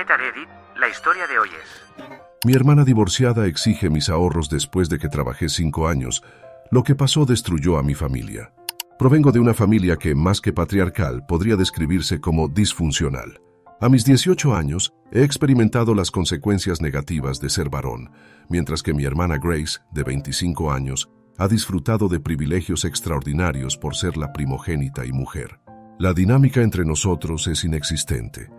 Meta Edit, la historia de hoy es... Mi hermana divorciada exige mis ahorros después de que trabajé 5 años. Lo que pasó destruyó a mi familia. Provengo de una familia que, más que patriarcal, podría describirse como disfuncional. A mis 18 años, he experimentado las consecuencias negativas de ser varón, mientras que mi hermana Grace, de 25 años, ha disfrutado de privilegios extraordinarios por ser la primogénita y mujer. La dinámica entre nosotros es inexistente.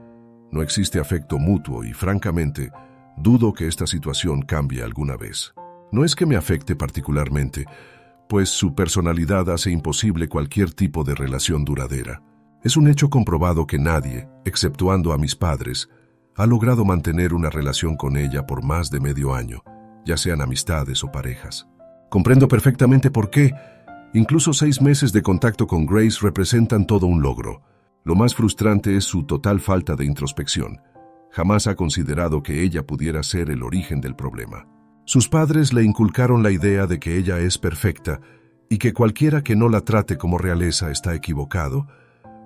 No existe afecto mutuo y, francamente, dudo que esta situación cambie alguna vez. No es que me afecte particularmente, pues su personalidad hace imposible cualquier tipo de relación duradera. Es un hecho comprobado que nadie, exceptuando a mis padres, ha logrado mantener una relación con ella por más de medio año, ya sean amistades o parejas. Comprendo perfectamente por qué. Incluso 6 meses de contacto con Grace representan todo un logro. Lo más frustrante es su total falta de introspección. Jamás ha considerado que ella pudiera ser el origen del problema. Sus padres le inculcaron la idea de que ella es perfecta y que cualquiera que no la trate como realeza está equivocado,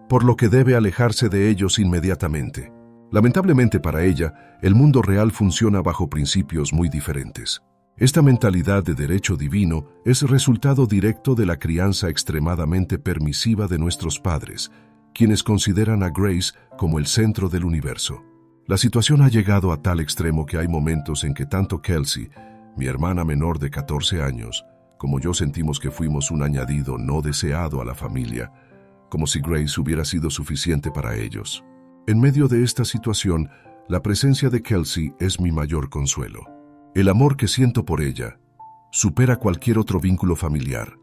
por lo que debe alejarse de ellos inmediatamente. Lamentablemente para ella, el mundo real funciona bajo principios muy diferentes. Esta mentalidad de derecho divino es resultado directo de la crianza extremadamente permisiva de nuestros padres, quienes consideran a Grace como el centro del universo. La situación ha llegado a tal extremo que hay momentos en que tanto Kelsey, mi hermana menor de 14 años, como yo sentimos que fuimos un añadido no deseado a la familia, como si Grace hubiera sido suficiente para ellos. En medio de esta situación, la presencia de Kelsey es mi mayor consuelo. El amor que siento por ella supera cualquier otro vínculo familiar,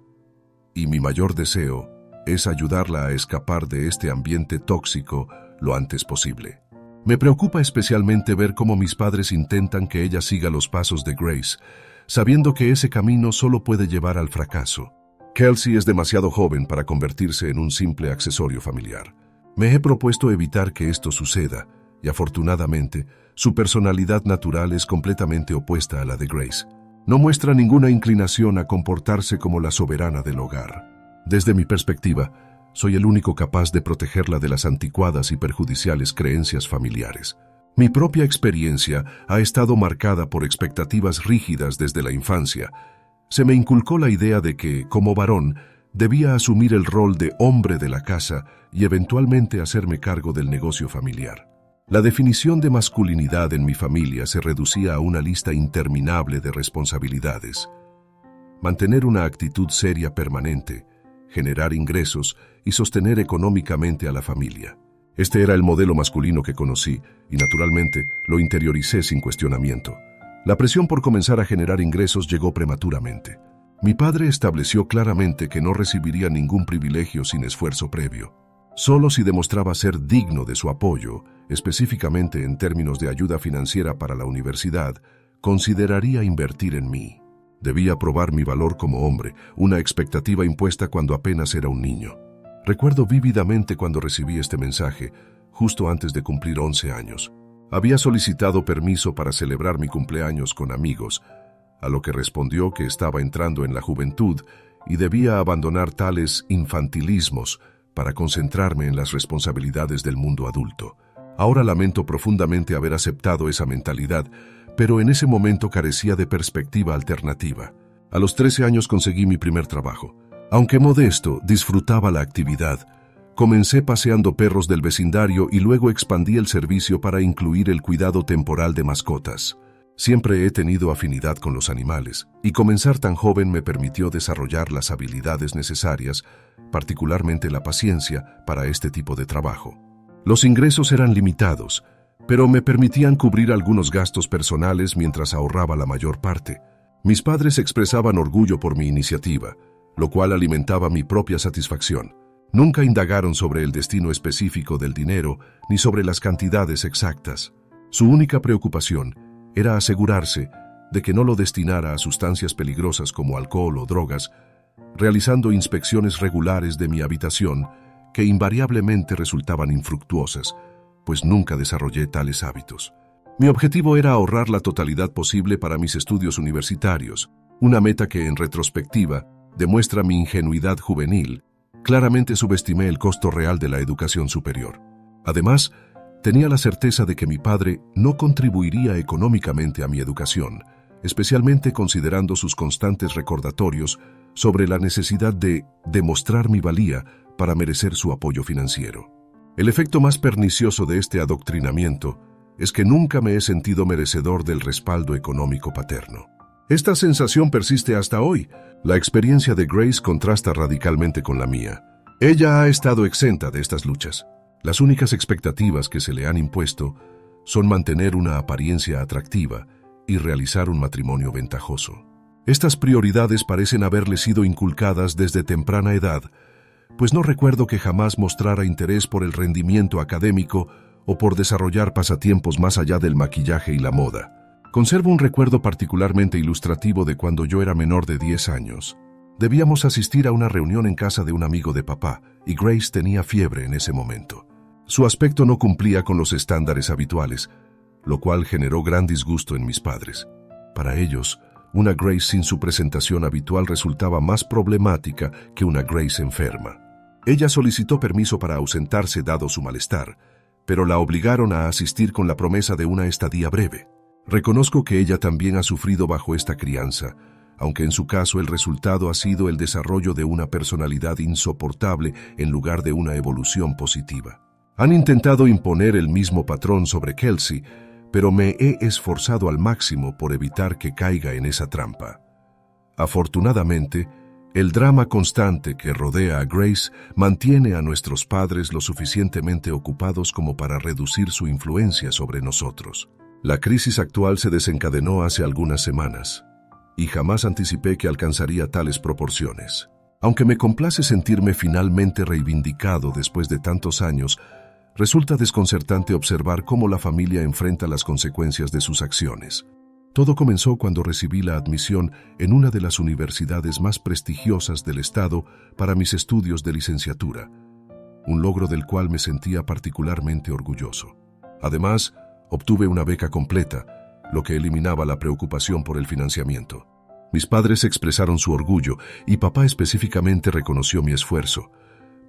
y mi mayor deseo es ayudarla a escapar de este ambiente tóxico lo antes posible. Me preocupa especialmente ver cómo mis padres intentan que ella siga los pasos de Grace, sabiendo que ese camino solo puede llevar al fracaso. Kelsey es demasiado joven para convertirse en un simple accesorio familiar. Me he propuesto evitar que esto suceda, y afortunadamente, su personalidad natural es completamente opuesta a la de Grace. No muestra ninguna inclinación a comportarse como la soberana del hogar. Desde mi perspectiva, soy el único capaz de protegerla de las anticuadas y perjudiciales creencias familiares. Mi propia experiencia ha estado marcada por expectativas rígidas desde la infancia. Se me inculcó la idea de que, como varón, debía asumir el rol de hombre de la casa y eventualmente hacerme cargo del negocio familiar. La definición de masculinidad en mi familia se reducía a una lista interminable de responsabilidades. Mantener una actitud seria permanente, generar ingresos y sostener económicamente a la familia. Este era el modelo masculino que conocí y, naturalmente, lo interioricé sin cuestionamiento. La presión por comenzar a generar ingresos llegó prematuramente. Mi padre estableció claramente que no recibiría ningún privilegio sin esfuerzo previo. Solo si demostraba ser digno de su apoyo, específicamente en términos de ayuda financiera para la universidad, consideraría invertir en mí. Debía probar mi valor como hombre, una expectativa impuesta cuando apenas era un niño. Recuerdo vívidamente cuando recibí este mensaje, justo antes de cumplir 11 años. Había solicitado permiso para celebrar mi cumpleaños con amigos, a lo que respondió que estaba entrando en la juventud y debía abandonar tales infantilismos para concentrarme en las responsabilidades del mundo adulto. Ahora lamento profundamente haber aceptado esa mentalidad, pero en ese momento carecía de perspectiva alternativa. A los 13 años conseguí mi primer trabajo. Aunque modesto, disfrutaba la actividad. Comencé paseando perros del vecindario y luego expandí el servicio para incluir el cuidado temporal de mascotas. Siempre he tenido afinidad con los animales, y comenzar tan joven me permitió desarrollar las habilidades necesarias, particularmente la paciencia, para este tipo de trabajo. Los ingresos eran limitados, pero me permitían cubrir algunos gastos personales mientras ahorraba la mayor parte. Mis padres expresaban orgullo por mi iniciativa, lo cual alimentaba mi propia satisfacción. Nunca indagaron sobre el destino específico del dinero ni sobre las cantidades exactas. Su única preocupación era asegurarse de que no lo destinara a sustancias peligrosas como alcohol o drogas, realizando inspecciones regulares de mi habitación que invariablemente resultaban infructuosas, pues nunca desarrollé tales hábitos. Mi objetivo era ahorrar la totalidad posible para mis estudios universitarios, una meta que, en retrospectiva, demuestra mi ingenuidad juvenil. Claramente subestimé el costo real de la educación superior. Además, Tenía la certeza de que mi padre no contribuiría económicamente a mi educación, especialmente considerando sus constantes recordatorios sobre la necesidad de demostrar mi valía para merecer su apoyo financiero. El efecto más pernicioso de este adoctrinamiento es que nunca me he sentido merecedor del respaldo económico paterno. Esta sensación persiste hasta hoy. La experiencia de Grace contrasta radicalmente con la mía. Ella ha estado exenta de estas luchas. Las únicas expectativas que se le han impuesto son mantener una apariencia atractiva y realizar un matrimonio ventajoso. Estas prioridades parecen haberle sido inculcadas desde temprana edad, pues no recuerdo que jamás mostrara interés por el rendimiento académico o por desarrollar pasatiempos más allá del maquillaje y la moda. Conservo un recuerdo particularmente ilustrativo de cuando yo era menor de 10 años. Debíamos asistir a una reunión en casa de un amigo de papá, y Grace tenía fiebre en ese momento. Su aspecto no cumplía con los estándares habituales, lo cual generó gran disgusto en mis padres. Para ellos, una Grace sin su presentación habitual resultaba más problemática que una Grace enferma. Ella solicitó permiso para ausentarse dado su malestar, pero la obligaron a asistir con la promesa de una estadía breve. Reconozco que ella también ha sufrido bajo esta crianza, aunque en su caso el resultado ha sido el desarrollo de una personalidad insoportable en lugar de una evolución positiva. Han intentado imponer el mismo patrón sobre Kelsey, pero me he esforzado al máximo por evitar que caiga en esa trampa. Afortunadamente, el drama constante que rodea a Grace mantiene a nuestros padres lo suficientemente ocupados como para reducir su influencia sobre nosotros. La crisis actual se desencadenó hace algunas semanas, y jamás anticipé que alcanzaría tales proporciones. Aunque me complace sentirme finalmente reivindicado después de tantos años, resulta desconcertante observar cómo la familia enfrenta las consecuencias de sus acciones. Todo comenzó cuando recibí la admisión en una de las universidades más prestigiosas del estado para mis estudios de licenciatura, un logro del cual me sentía particularmente orgulloso. Además, obtuve una beca completa, lo que eliminaba la preocupación por el financiamiento. Mis padres expresaron su orgullo y papá específicamente reconoció mi esfuerzo,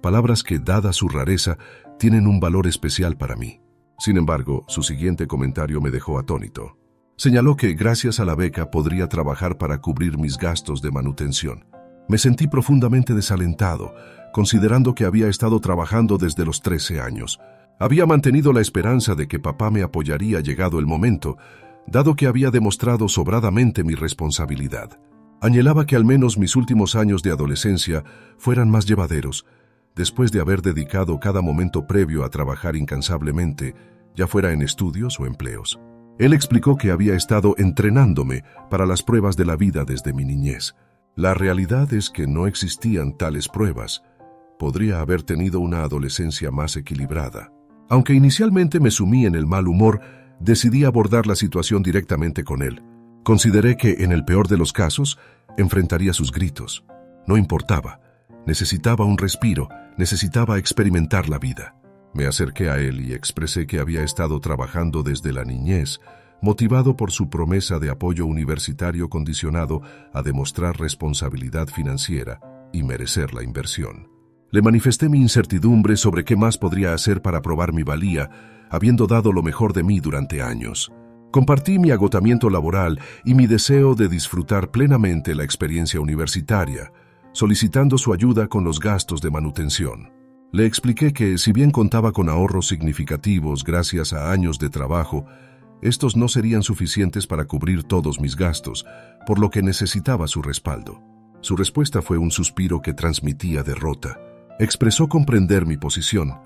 palabras que, dada su rareza, tienen un valor especial para mí. Sin embargo, su siguiente comentario me dejó atónito. Señaló que, gracias a la beca, podría trabajar para cubrir mis gastos de manutención. Me sentí profundamente desalentado, considerando que había estado trabajando desde los 13 años. Había mantenido la esperanza de que papá me apoyaría llegado el momento, dado que había demostrado sobradamente mi responsabilidad. Anhelaba que al menos mis últimos años de adolescencia fueran más llevaderos, después de haber dedicado cada momento previo a trabajar incansablemente, ya fuera en estudios o empleos. Él explicó que había estado entrenándome para las pruebas de la vida desde mi niñez. La realidad es que no existían tales pruebas. Podría haber tenido una adolescencia más equilibrada. Aunque inicialmente me sumí en el mal humor, decidí abordar la situación directamente con él. Consideré que, en el peor de los casos, enfrentaría sus gritos. No importaba. Necesitaba un respiro, necesitaba experimentar la vida. Me acerqué a él y expresé que había estado trabajando desde la niñez, motivado por su promesa de apoyo universitario condicionado a demostrar responsabilidad financiera y merecer la inversión. Le manifesté mi incertidumbre sobre qué más podría hacer para probar mi valía, habiendo dado lo mejor de mí durante años. Compartí mi agotamiento laboral y mi deseo de disfrutar plenamente la experiencia universitaria, solicitando su ayuda con los gastos de manutención. Le expliqué que, si bien contaba con ahorros significativos gracias a años de trabajo, estos no serían suficientes para cubrir todos mis gastos, por lo que necesitaba su respaldo. Su respuesta fue un suspiro que transmitía derrota. Expresó comprender mi posición,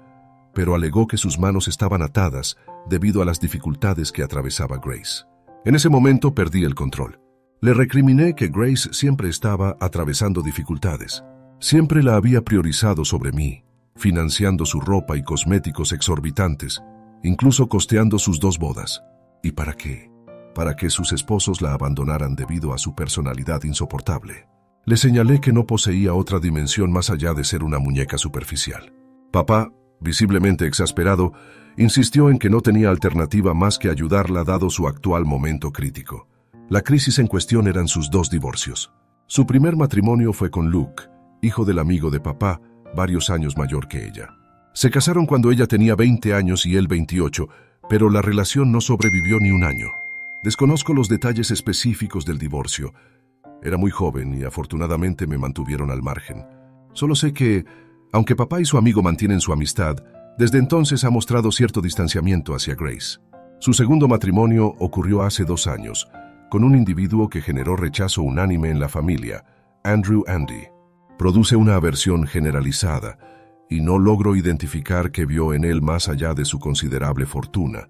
pero alegó que sus manos estaban atadas debido a las dificultades que atravesaba Grace. En ese momento perdí el control. Le recriminé que Grace siempre estaba atravesando dificultades. Siempre la había priorizado sobre mí, financiando su ropa y cosméticos exorbitantes, incluso costeando sus 2 bodas. ¿Y para qué? Para que sus esposos la abandonaran debido a su personalidad insoportable. Le señalé que no poseía otra dimensión más allá de ser una muñeca superficial. Papá, visiblemente exasperado, insistió en que no tenía alternativa más que ayudarla dado su actual momento crítico. La crisis en cuestión eran sus 2 divorcios. Su primer matrimonio fue con Luke, hijo del amigo de papá, varios años mayor que ella. Se casaron cuando ella tenía 20 años y él 28, pero la relación no sobrevivió ni un año. Desconozco los detalles específicos del divorcio. Era muy joven y afortunadamente me mantuvieron al margen. Solo sé que, aunque papá y su amigo mantienen su amistad, desde entonces ha mostrado cierto distanciamiento hacia Grace. Su segundo matrimonio ocurrió hace 2 años, con un individuo que generó rechazo unánime en la familia, Andrew Andy. Produce una aversión generalizada, y no logro identificar qué vio en él más allá de su considerable fortuna.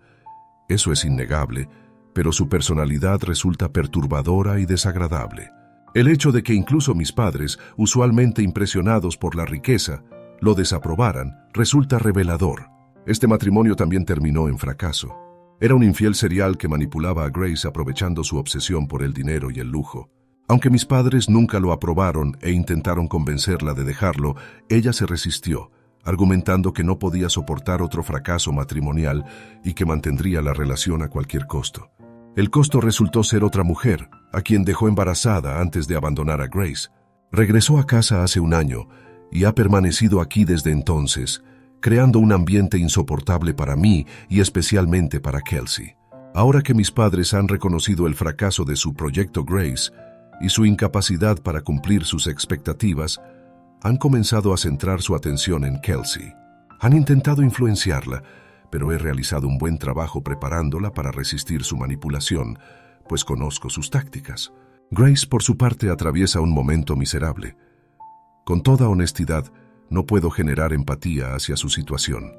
Eso es innegable, pero su personalidad resulta perturbadora y desagradable. El hecho de que incluso mis padres, usualmente impresionados por la riqueza, lo desaprobaran, resulta revelador. Este matrimonio también terminó en fracaso. Era un infiel serial que manipulaba a Grace aprovechando su obsesión por el dinero y el lujo. Aunque mis padres nunca lo aprobaron e intentaron convencerla de dejarlo, ella se resistió, argumentando que no podía soportar otro fracaso matrimonial y que mantendría la relación a cualquier costo. El costo resultó ser otra mujer, a quien dejó embarazada antes de abandonar a Grace. Regresó a casa hace 1 año y ha permanecido aquí desde entonces, creando un ambiente insoportable para mí y especialmente para Kelsey. Ahora que mis padres han reconocido el fracaso de su proyecto Grace y su incapacidad para cumplir sus expectativas, han comenzado a centrar su atención en Kelsey. Han intentado influenciarla, pero he realizado un buen trabajo preparándola para resistir su manipulación, pues conozco sus tácticas. Grace, por su parte, atraviesa un momento miserable. Con toda honestidad, no puedo generar empatía hacia su situación.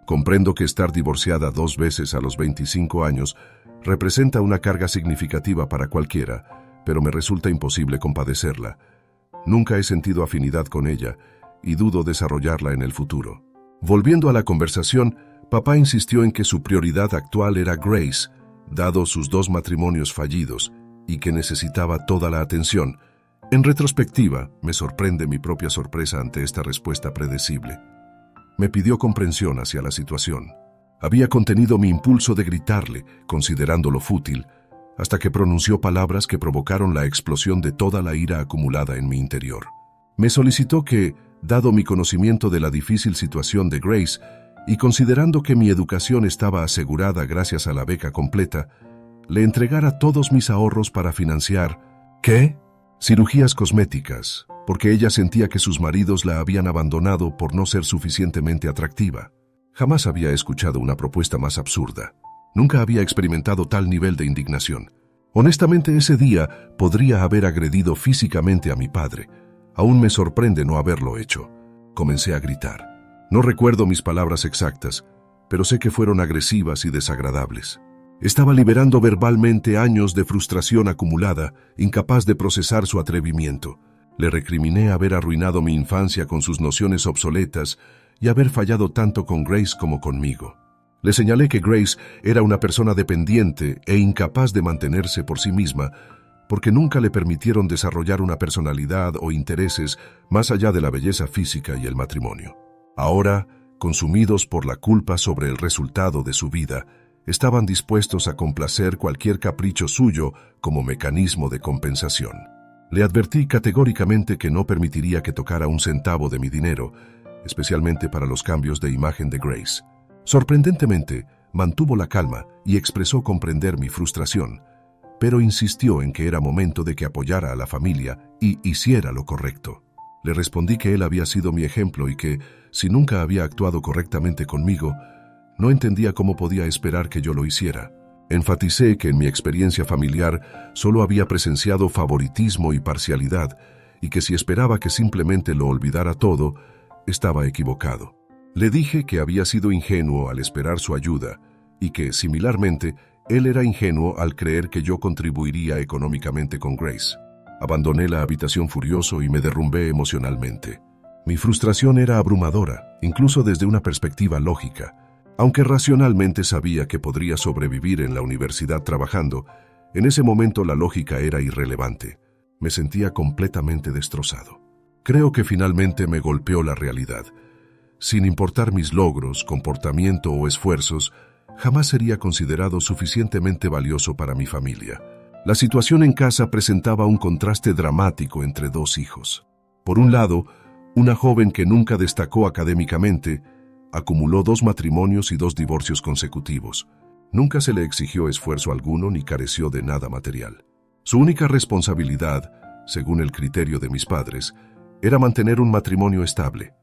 Comprendo que estar divorciada 2 veces a los 25 años representa una carga significativa para cualquiera, pero me resulta imposible compadecerla. Nunca he sentido afinidad con ella y dudo desarrollarla en el futuro. Volviendo a la conversación, papá insistió en que su prioridad actual era Grace, dado sus 2 matrimonios fallidos, y que necesitaba toda la atención. En retrospectiva, me sorprende mi propia sorpresa ante esta respuesta predecible. Me pidió comprensión hacia la situación. Había contenido mi impulso de gritarle, considerándolo fútil, hasta que pronunció palabras que provocaron la explosión de toda la ira acumulada en mi interior. Me solicitó que, dado mi conocimiento de la difícil situación de Grace, y considerando que mi educación estaba asegurada gracias a la beca completa, le entregara todos mis ahorros para financiar, ¿qué? Cirugías cosméticas, porque ella sentía que sus maridos la habían abandonado por no ser suficientemente atractiva. Jamás había escuchado una propuesta más absurda. Nunca había experimentado tal nivel de indignación. Honestamente, ese día podría haber agredido físicamente a mi padre. Aún me sorprende no haberlo hecho. Comencé a gritar. No recuerdo mis palabras exactas, pero sé que fueron agresivas y desagradables. Estaba liberando verbalmente años de frustración acumulada, incapaz de procesar su atrevimiento. Le recriminé haber arruinado mi infancia con sus nociones obsoletas y haber fallado tanto con Grace como conmigo. Le señalé que Grace era una persona dependiente e incapaz de mantenerse por sí misma, porque nunca le permitieron desarrollar una personalidad o intereses más allá de la belleza física y el matrimonio. Ahora, consumidos por la culpa sobre el resultado de su vida, estaban dispuestos a complacer cualquier capricho suyo como mecanismo de compensación. Le advertí categóricamente que no permitiría que tocara un centavo de mi dinero, especialmente para los cambios de imagen de Grace. Sorprendentemente, mantuvo la calma y expresó comprender mi frustración, pero insistió en que era momento de que apoyara a la familia y hiciera lo correcto. Le respondí que él había sido mi ejemplo y que, si nunca había actuado correctamente conmigo, no entendía cómo podía esperar que yo lo hiciera. Enfaticé que en mi experiencia familiar solo había presenciado favoritismo y parcialidad, y que si esperaba que simplemente lo olvidara todo, estaba equivocado. Le dije que había sido ingenuo al esperar su ayuda, y que, similarmente, él era ingenuo al creer que yo contribuiría económicamente con Grace. Abandoné la habitación furioso y me derrumbé emocionalmente. Mi frustración era abrumadora, incluso desde una perspectiva lógica. Aunque racionalmente sabía que podría sobrevivir en la universidad trabajando, en ese momento la lógica era irrelevante. Me sentía completamente destrozado. Creo que finalmente me golpeó la realidad. Sin importar mis logros, comportamiento o esfuerzos, jamás sería considerado suficientemente valioso para mi familia. La situación en casa presentaba un contraste dramático entre 2 hijos. Por un lado, Una joven que nunca destacó académicamente, acumuló 2 matrimonios y 2 divorcios consecutivos. Nunca se le exigió esfuerzo alguno ni careció de nada material. Su única responsabilidad, según el criterio de mis padres, era mantener un matrimonio estable,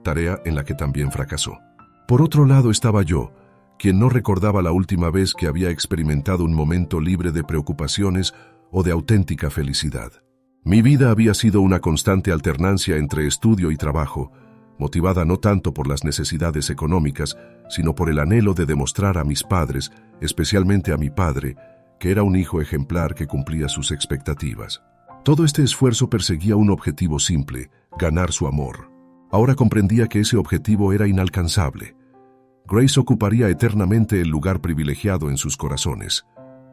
tarea en la que también fracasó. Por otro lado estaba yo, quien no recordaba la última vez que había experimentado un momento libre de preocupaciones o de auténtica felicidad. Mi vida había sido una constante alternancia entre estudio y trabajo, motivada no tanto por las necesidades económicas, sino por el anhelo de demostrar a mis padres, especialmente a mi padre, que era un hijo ejemplar que cumplía sus expectativas. Todo este esfuerzo perseguía un objetivo simple: ganar su amor. Ahora comprendía que ese objetivo era inalcanzable. Grace ocuparía eternamente el lugar privilegiado en sus corazones,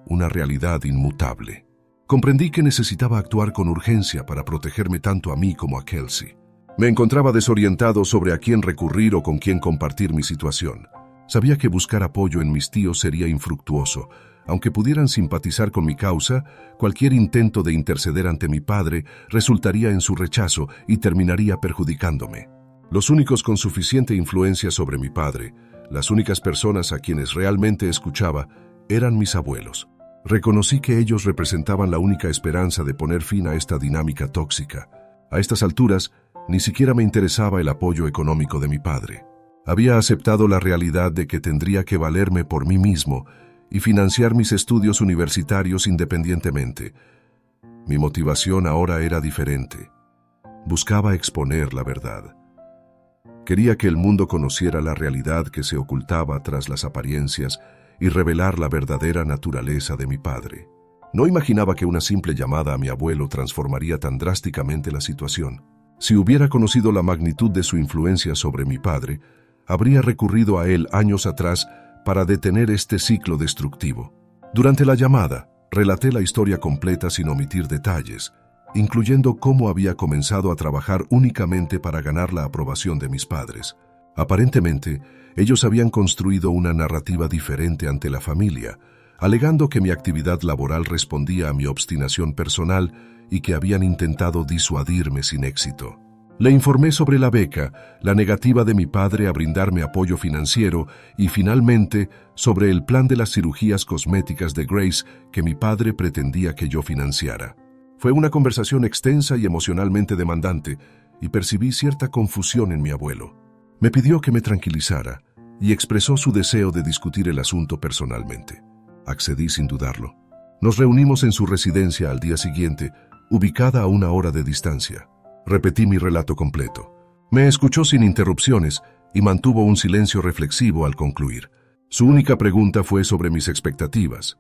una realidad inmutable. Comprendí que necesitaba actuar con urgencia para protegerme tanto a mí como a Kelsey. Me encontraba desorientado sobre a quién recurrir o con quién compartir mi situación. Sabía que buscar apoyo en mis tíos sería infructuoso. Aunque pudieran simpatizar con mi causa, cualquier intento de interceder ante mi padre resultaría en su rechazo y terminaría perjudicándome. Los únicos con suficiente influencia sobre mi padre, las únicas personas a quienes realmente escuchaba, eran mis abuelos. Reconocí que ellos representaban la única esperanza de poner fin a esta dinámica tóxica. A estas alturas, ni siquiera me interesaba el apoyo económico de mi padre. Había aceptado la realidad de que tendría que valerme por mí mismo y financiar mis estudios universitarios independientemente. Mi motivación ahora era diferente. Buscaba exponer la verdad. Quería que el mundo conociera la realidad que se ocultaba tras las apariencias y revelar la verdadera naturaleza de mi padre. No imaginaba que una simple llamada a mi abuelo transformaría tan drásticamente la situación. Si hubiera conocido la magnitud de su influencia sobre mi padre, habría recurrido a él años atrás para detener este ciclo destructivo. Durante la llamada, relaté la historia completa sin omitir detalles, incluyendo cómo había comenzado a trabajar únicamente para ganar la aprobación de mis padres. Aparentemente, ellos habían construido una narrativa diferente ante la familia, alegando que mi actividad laboral respondía a mi obstinación personal y que habían intentado disuadirme sin éxito. Le informé sobre la beca, la negativa de mi padre a brindarme apoyo financiero y, finalmente, sobre el plan de las cirugías cosméticas de Grace que mi padre pretendía que yo financiara. Fue una conversación extensa y emocionalmente demandante, y percibí cierta confusión en mi abuelo. Me pidió que me tranquilizara y expresó su deseo de discutir el asunto personalmente. Accedí sin dudarlo. Nos reunimos en su residencia al día siguiente, ubicada a 1 hora de distancia. Repetí mi relato completo. Me escuchó sin interrupciones y mantuvo un silencio reflexivo al concluir. Su única pregunta fue sobre mis expectativas,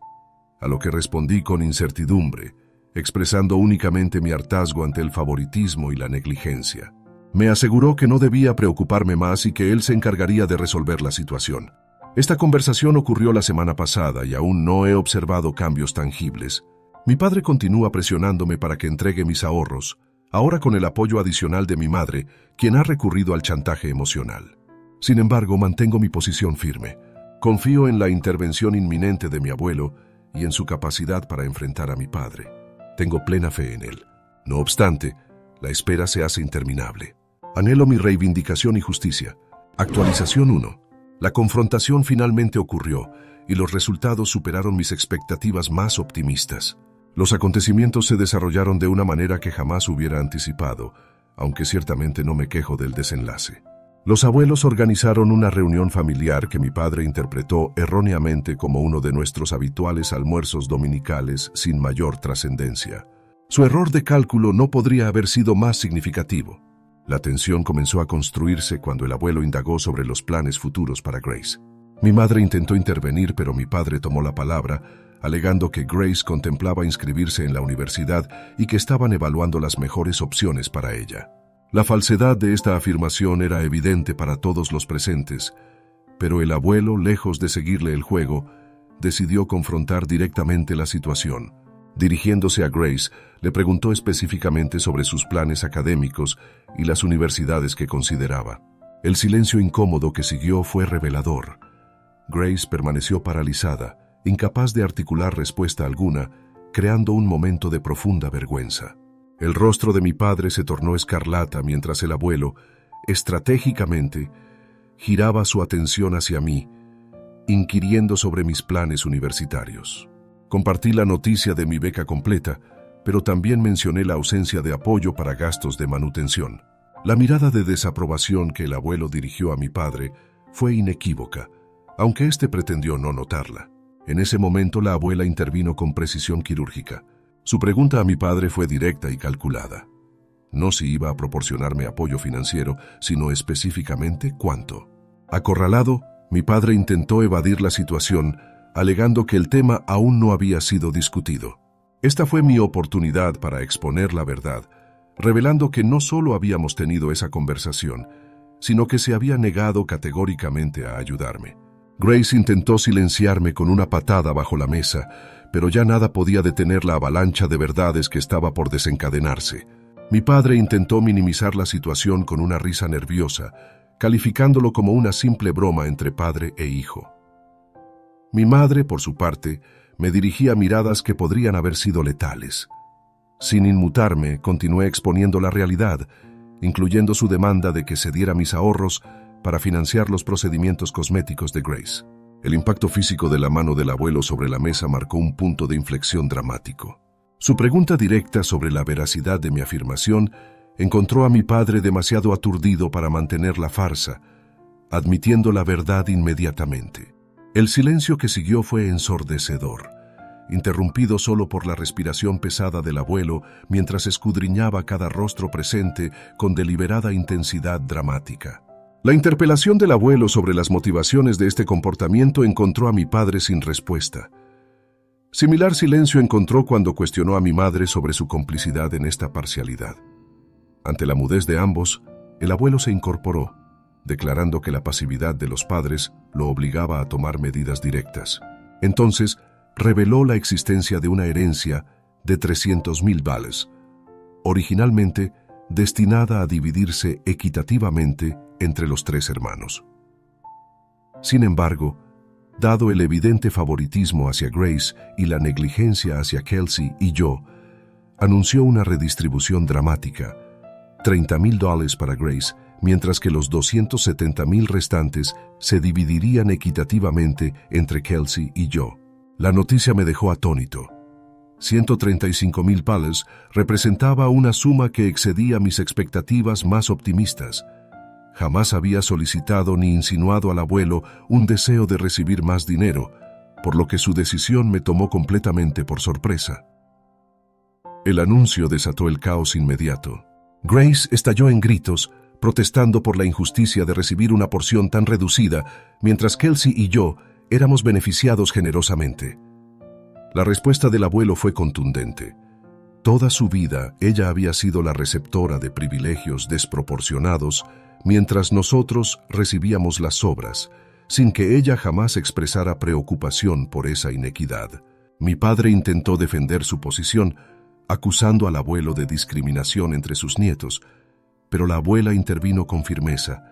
a lo que respondí con incertidumbre, expresando únicamente mi hartazgo ante el favoritismo y la negligencia. Me aseguró que no debía preocuparme más y que él se encargaría de resolver la situación. Esta conversación ocurrió la semana pasada y aún no he observado cambios tangibles. Mi padre continúa presionándome para que entregue mis ahorros, ahora con el apoyo adicional de mi madre, quien ha recurrido al chantaje emocional. Sin embargo, mantengo mi posición firme. Confío en la intervención inminente de mi abuelo y en su capacidad para enfrentar a mi padre. Tengo plena fe en él. No obstante, la espera se hace interminable. Anhelo mi reivindicación y justicia. Actualización 1. La confrontación finalmente ocurrió y los resultados superaron mis expectativas más optimistas. Los acontecimientos se desarrollaron de una manera que jamás hubiera anticipado, aunque ciertamente no me quejo del desenlace. Los abuelos organizaron una reunión familiar que mi padre interpretó erróneamente como uno de nuestros habituales almuerzos dominicales sin mayor trascendencia. Su error de cálculo no podría haber sido más significativo. La tensión comenzó a construirse cuando el abuelo indagó sobre los planes futuros para Grace. Mi madre intentó intervenir, pero mi padre tomó la palabra, alegando que Grace contemplaba inscribirse en la universidad y que estaban evaluando las mejores opciones para ella. La falsedad de esta afirmación era evidente para todos los presentes, pero el abuelo, lejos de seguirle el juego, decidió confrontar directamente la situación. Dirigiéndose a Grace, le preguntó específicamente sobre sus planes académicos y las universidades que consideraba. El silencio incómodo que siguió fue revelador. Grace permaneció paralizada, incapaz de articular respuesta alguna, creando un momento de profunda vergüenza. El rostro de mi padre se tornó escarlata mientras el abuelo, estratégicamente, giraba su atención hacia mí, inquiriendo sobre mis planes universitarios. Compartí la noticia de mi beca completa, pero también mencioné la ausencia de apoyo para gastos de manutención. La mirada de desaprobación que el abuelo dirigió a mi padre fue inequívoca, aunque éste pretendió no notarla. En ese momento la abuela intervino con precisión quirúrgica. Su pregunta a mi padre fue directa y calculada. No si iba a proporcionarme apoyo financiero, sino específicamente cuánto. Acorralado, mi padre intentó evadir la situación, alegando que el tema aún no había sido discutido. Esta fue mi oportunidad para exponer la verdad, revelando que no solo habíamos tenido esa conversación, sino que se había negado categóricamente a ayudarme. Grace intentó silenciarme con una patada bajo la mesa, pero ya nada podía detener la avalancha de verdades que estaba por desencadenarse. Mi padre intentó minimizar la situación con una risa nerviosa, calificándolo como una simple broma entre padre e hijo. Mi madre, por su parte, me dirigía miradas que podrían haber sido letales. Sin inmutarme, continué exponiendo la realidad, incluyendo su demanda de que cediera mis ahorros para financiar los procedimientos cosméticos de Grace. El impacto físico de la mano del abuelo sobre la mesa marcó un punto de inflexión dramático. Su pregunta directa sobre la veracidad de mi afirmación encontró a mi padre demasiado aturdido para mantener la farsa, admitiendo la verdad inmediatamente. El silencio que siguió fue ensordecedor, interrumpido solo por la respiración pesada del abuelo mientras escudriñaba cada rostro presente con deliberada intensidad dramática. La interpelación del abuelo sobre las motivaciones de este comportamiento encontró a mi padre sin respuesta. Similar silencio encontró cuando cuestionó a mi madre sobre su complicidad en esta parcialidad. Ante la mudez de ambos, el abuelo se incorporó, declarando que la pasividad de los padres lo obligaba a tomar medidas directas. Entonces, reveló la existencia de una herencia de $300,000, originalmente destinada a dividirse equitativamente entre los 3 hermanos. Sin embargo, dado el evidente favoritismo hacia Grace y la negligencia hacia Kelsey y yo, anunció una redistribución dramática, $30,000 para Grace, mientras que los $270,000 restantes se dividirían equitativamente entre Kelsey y yo. La noticia me dejó atónito. $135,000 representaba una suma que excedía mis expectativas más optimistas. Jamás había solicitado ni insinuado al abuelo un deseo de recibir más dinero, por lo que su decisión me tomó completamente por sorpresa. El anuncio desató el caos inmediato. Grace estalló en gritos, protestando por la injusticia de recibir una porción tan reducida, mientras Kelsey y yo éramos beneficiados generosamente. La respuesta del abuelo fue contundente. Toda su vida, ella había sido la receptora de privilegios desproporcionados, mientras nosotros recibíamos las sobras, sin que ella jamás expresara preocupación por esa inequidad. Mi padre intentó defender su posición, acusando al abuelo de discriminación entre sus nietos, pero la abuela intervino con firmeza,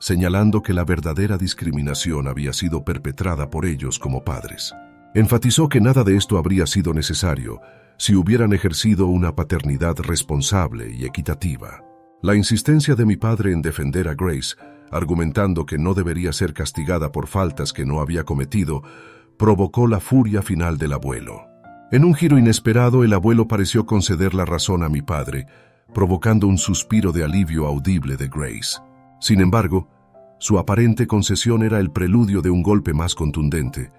señalando que la verdadera discriminación había sido perpetrada por ellos como padres. Enfatizó que nada de esto habría sido necesario si hubieran ejercido una paternidad responsable y equitativa. La insistencia de mi padre en defender a Grace, argumentando que no debería ser castigada por faltas que no había cometido, provocó la furia final del abuelo. En un giro inesperado, el abuelo pareció conceder la razón a mi padre, provocando un suspiro de alivio audible de Grace. Sin embargo, su aparente concesión era el preludio de un golpe más contundente.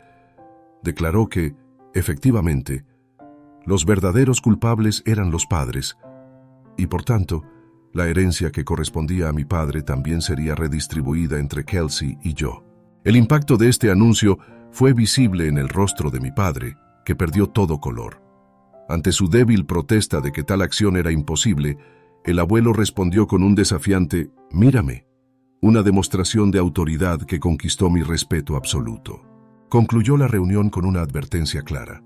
Declaró que, efectivamente, los verdaderos culpables eran los padres, y por tanto, la herencia que correspondía a mi padre también sería redistribuida entre Kelsey y yo. El impacto de este anuncio fue visible en el rostro de mi padre, que perdió todo color. Ante su débil protesta de que tal acción era imposible, el abuelo respondió con un desafiante «Mírame», una demostración de autoridad que conquistó mi respeto absoluto. Concluyó la reunión con una advertencia clara.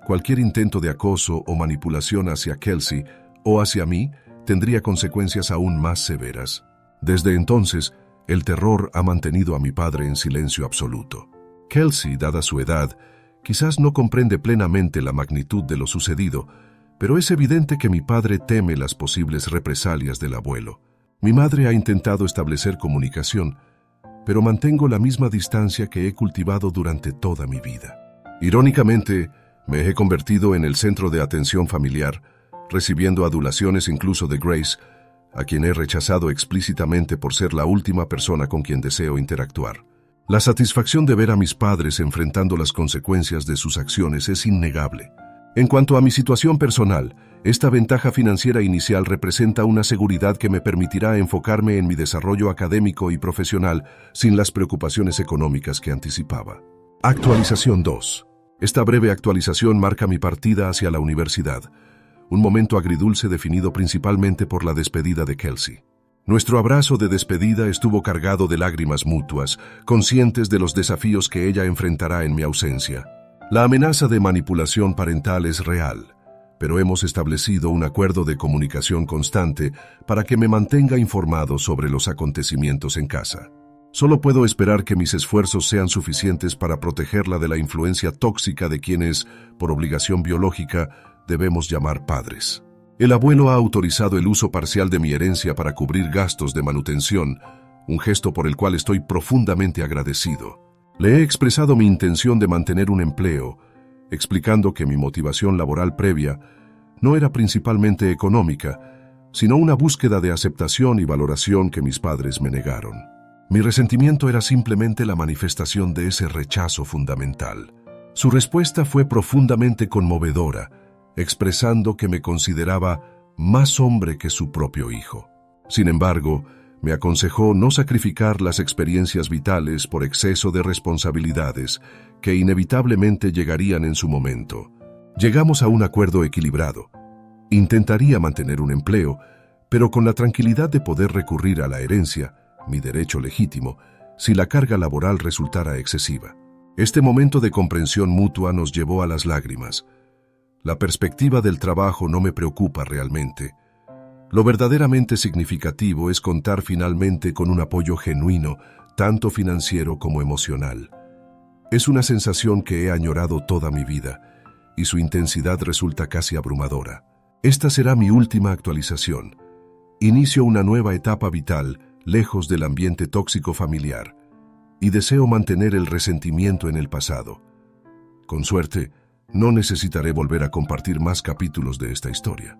Cualquier intento de acoso o manipulación hacia Kelsey o hacia mí tendría consecuencias aún más severas. Desde entonces, el terror ha mantenido a mi padre en silencio absoluto. Kelsey, dada su edad, quizás no comprende plenamente la magnitud de lo sucedido, Pero es evidente que mi padre teme las posibles represalias del abuelo. Mi madre ha intentado establecer comunicación, pero mantengo la misma distancia que he cultivado durante toda mi vida. Irónicamente, me he convertido en el centro de atención familiar, recibiendo adulaciones incluso de Grace, a quien he rechazado explícitamente por ser la última persona con quien deseo interactuar. La satisfacción de ver a mis padres enfrentando las consecuencias de sus acciones es innegable. En cuanto a mi situación personal, esta ventaja financiera inicial representa una seguridad que me permitirá enfocarme en mi desarrollo académico y profesional sin las preocupaciones económicas que anticipaba. Actualización 2. Esta breve actualización marca mi partida hacia la universidad, un momento agridulce definido principalmente por la despedida de Kelsey. Nuestro abrazo de despedida estuvo cargado de lágrimas mutuas, conscientes de los desafíos que ella enfrentará en mi ausencia. La amenaza de manipulación parental es real, pero hemos establecido un acuerdo de comunicación constante para que me mantenga informado sobre los acontecimientos en casa. Solo puedo esperar que mis esfuerzos sean suficientes para protegerla de la influencia tóxica de quienes, por obligación biológica, debemos llamar padres. El abuelo ha autorizado el uso parcial de mi herencia para cubrir gastos de manutención, un gesto por el cual estoy profundamente agradecido. Le he expresado mi intención de mantener un empleo, explicando que mi motivación laboral previa no era principalmente económica, sino una búsqueda de aceptación y valoración que mis padres me negaron. Mi resentimiento era simplemente la manifestación de ese rechazo fundamental. Su respuesta fue profundamente conmovedora, expresando que me consideraba más hombre que su propio hijo. Sin embargo, me aconsejó no sacrificar las experiencias vitales por exceso de responsabilidades que inevitablemente llegarían en su momento. Llegamos a un acuerdo equilibrado. Intentaría mantener un empleo, pero con la tranquilidad de poder recurrir a la herencia, mi derecho legítimo, si la carga laboral resultara excesiva. Este momento de comprensión mutua nos llevó a las lágrimas. La perspectiva del trabajo no me preocupa realmente. Lo verdaderamente significativo es contar finalmente con un apoyo genuino, tanto financiero como emocional. Es una sensación que he añorado toda mi vida, y su intensidad resulta casi abrumadora. Esta será mi última actualización. Inicio una nueva etapa vital, lejos del ambiente tóxico familiar, y deseo mantener el resentimiento en el pasado. Con suerte, no necesitaré volver a compartir más capítulos de esta historia.